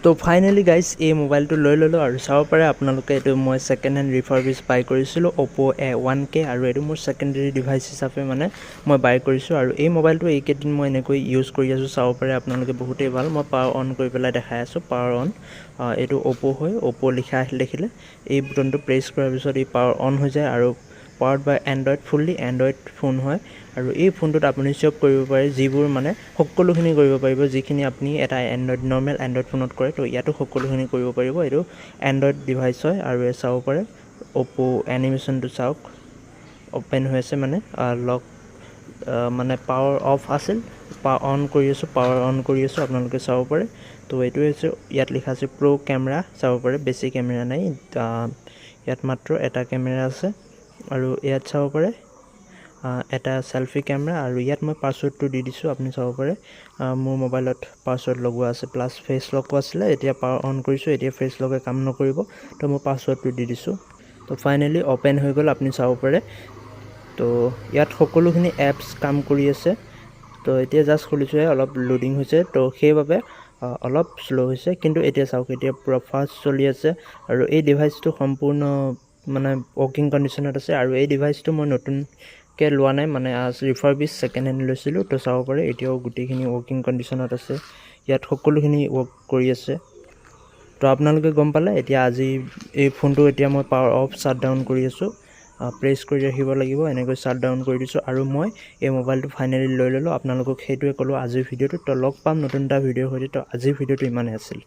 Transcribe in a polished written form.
তো finally guys এই মোবাইলটো লৈ ল'লোঁ আৰু চাব পাৰে আপোনালোকে এইটো মই ছেকেণ্ড হেণ্ড ৰিফাৰবিছ বাই কৰিছিলোঁ অ'প' A1K আৰু এইটো মোৰ ছেকেণ্ডেৰী ডিভাইচ হিচাপে মানে মই বাই কৰিছোঁ আৰু এই মোবাইলটো এইকেইদিন মই এনেকৈ ইউজ কৰি আছোঁ চাব পাৰে আপোনালোকে বহুতেই ভাল মই পাৱাৰ অন কৰি পেলাই দেখাই আছোঁ পাৱাৰ অন এইটো অ'প' হয় অ'প' দেখিলে এই বুটনটো প্ৰেছ কৰাৰ পিছত এই পাৱাৰ অন হৈ যায় আৰু পাৱাৰ্ড বাই এণ্ড্ৰইড ফুল্লি এণ্ড্ৰইড ফোন হয় আৰু এই ফোনটোত আপুনি চব কৰিব পাৰে যিবোৰ মানে সকলোখিনি কৰিব পাৰিব যিখিনি আপুনি এটা এণ্ড্ৰইড নৰ্মেল এণ্ড্ৰইড ফোনত কৰে তো ইয়াতো সকলোখিনি কৰিব পাৰিব এইটো এণ্ড্ৰইড ডিভাইচ হয় আৰু চাব পাৰে অ'প' এনিমেশ্যনটো চাওক অ'পেন হৈ আছে মানে লক মানে পাৱাৰ অফ আছিল পাৱাৰ অন কৰি আছোঁ আপোনালোকে চাব পাৰে তো এইটোৱে হৈছে ইয়াত লিখা আছে প্ৰ' কেমেৰা চাব পাৰে বেছি কেমেৰা নাই ইয়াত মাত্ৰ এটা কেমেৰা আছে আৰু ইয়াত চাব পাৰে এটা সেলফি কেমেৰা আৰু ইয়াত মই পাছৱৰ্ডটো দি দিছোঁ আপুনি চাব পাৰে মোৰ মোবাইলত পাছৱৰ্ড লগোৱা আছে প্লাছ ফেচ লকো আছিলে এতিয়া পাৱাৰ অন কৰিছোঁ এতিয়া ফেচ লকে কাম নকৰিব তো মই পাছৱৰ্ডটো দি দিছোঁ তো ফাইনেলি অ'পেন হৈ গ'ল আপুনি চাব পাৰে তো ইয়াত সকলোখিনি এপছ কাম কৰি আছে তো এতিয়া জাষ্ট খুলিছোঁহে অলপ লোডিং হৈছে তো সেইবাবে অলপ শ্ল' হৈছে কিন্তু এতিয়া চাওক এতিয়া পূৰা ফাষ্ট চলি আছে আৰু এই ডিভাইচটো সম্পূৰ্ণ মানে ৱৰ্কিং কণ্ডিশ্যনত আছে আৰু এই ডিভাইচটো মই নতুনকৈ লোৱা নাই মানে ৰিফাৰবিছ ছেকেণ্ড হেণ্ড লৈছিলোঁ তো চাব পাৰে এতিয়াও গোটেইখিনি ৱৰ্কিং কণ্ডিশ্যনত আছে ইয়াত সকলোখিনি ৱৰ্ক কৰি আছে তো আপোনালোকে গম পালে এতিয়া আজি এই ফোনটো এতিয়া মই পাৱাৰ অফ শ্বাট ডাউন কৰি আছোঁ প্ৰেছ কৰি ৰাখিব লাগিব এনেকৈ শ্বাট ডাউন কৰি দিছোঁ আৰু মই এই মোবাইলটো ফাইনেলি লৈ ল'লোঁ আপোনালোকক সেইটোৱে ক'লোঁ আজিৰ ভিডিঅ'টো তো লগ পাম নতুন এটা ভিডিঅ'ৰ সৈতে তো আজিৰ ভিডিঅ'টো ইমানেই আছিল